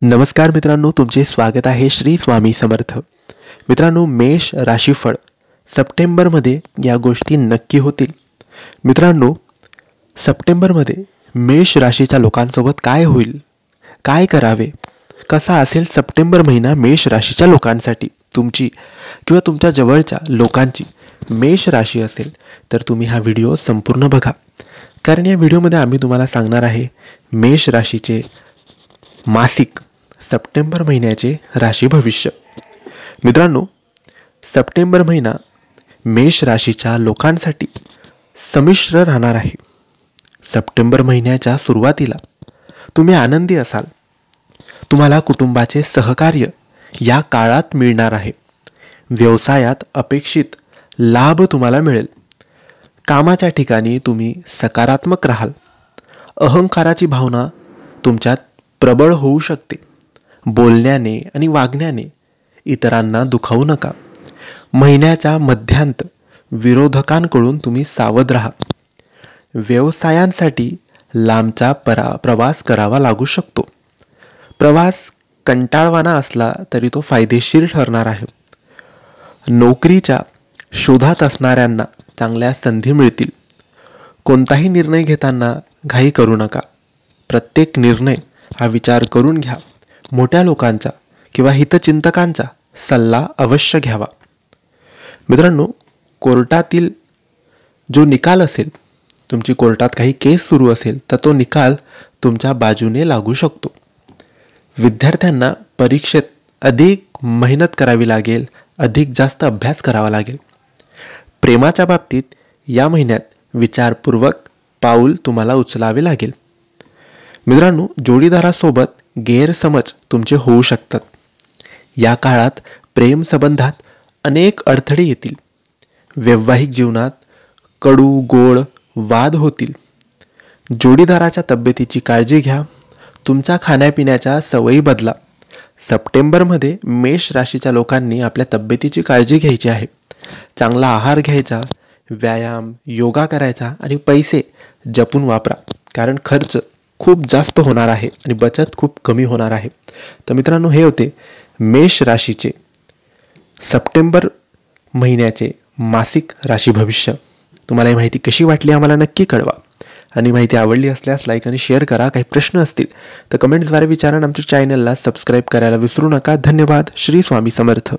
नमस्कार मित्रांनो, तुमचे स्वागत आहे श्री स्वामी समर्थ. मित्रांनो, मेष राशीफळ सप्टेंबरमध्ये या गोष्टी नक्की होतील. मित्रांनो, सप्टेंबरमध्ये मेष राशीच्या लोकांसोबत काय होईल, काय करावे, कसा असेल सप्टेंबर महिना मेष राशीच्या लोकांसाठी. तुमची किंवा तुमच्या जवळच्या लोकांची मेष राशी असेल तर तुम्ही हा व्हिडिओ संपूर्ण बघा, कारण या व्हिडिओमध्ये आम्ही तुम्हाला सांगणार आहे मेष राशीचे मासिक सप्टेंबर महिन्याचे राशी भविष्य. मित्रांनो, सप्टेंबर महिना मेष राशीच्या लोकांसाठी संमिश्र राहणार आहे. सप्टेंबर महिन्याच्या सुरुवातीला तुम्ही आनंदी असाल. तुम्हाला कुटुंबाचे सहकार्य या काळात मिळणार आहे. व्यवसायात अपेक्षित लाभ तुम्हाला मिळेल. कामाच्या ठिकाणी तुम्ही सकारात्मक राहाल. अहंकाराची भावना तुमच्यात प्रबळ होऊ शकते. बोलण्याने आणि वागण्याने इतरांना दुखावू नका. महिन्याच्या मध्यांत विरोधकांकडून तुम्ही सावध राहा. व्यवसायांसाठी लांबचा प्रवास करावा लागू शकतो. प्रवास कंटाळवाणा असला तरी तो फायदेशीर ठरणार आहे. नोकरीच्या शोधात असणाऱ्यांना चांगल्या संधी मिळतील. कोणताही निर्णय घेताना घाई करू नका. प्रत्येक निर्णय हा विचार करून घ्या. मोठ्या लोकांचा किंवा हितचिंतकांचा सल्ला अवश्य घ्यावा. मित्रांनो, कोर्टातील जो निकाल असेल, तुमची कोर्टात काही केस सुरू असेल तर तो निकाल तुमच्या बाजूने लागू शकतो. विद्यार्थ्यांना परीक्षेत अधिक मेहनत करावी लागेल, अधिक जास्त अभ्यास करावा लागेल. प्रेमाच्या बाबतीत या महिन्यात विचारपूर्वक पाऊल तुम्हाला उचलावे लागेल. मित्रांनो, जोडीदारासोबत गैरसमज तुमचे होऊ शकतात. या काळात प्रेम संबंधात अनेक अडथळे येतील. वैवाहिक जीवनात कडू गोड वाद होतील. जोडीदाराच्या तब्येतीची काळजी घ्या. तुमच्या खाण्यापिण्याच्या सवयी बदला. सप्टेंबरमध्ये मेष राशीच्या लोकांनी आपल्या तब्येतीची काळजी घ्यायची आहे. चांगला आहार घ्यायचा, व्यायाम, योगा करायचा आणि पैसे जपून वापरा, कारण खर्च खूप जास्त होणार आहे आणि बचत खूप कमी होणार आहे. तर मित्रांनो, हे होते मेष राशीचे सप्टेंबर महिन्याचे मासिक राशी भविष्य. तुम्हाला ही माहिती कशी वाटली आम्हाला नक्की कळवा, आणि माहिती आवडली असल्यास लाईक आणि शेअर करा. काही प्रश्न असतील तर कमेंट्सद्वारे विचारा. आमच्या चॅनलला सबस्क्राईब करायला विसरू नका. धन्यवाद. श्री स्वामी समर्थ.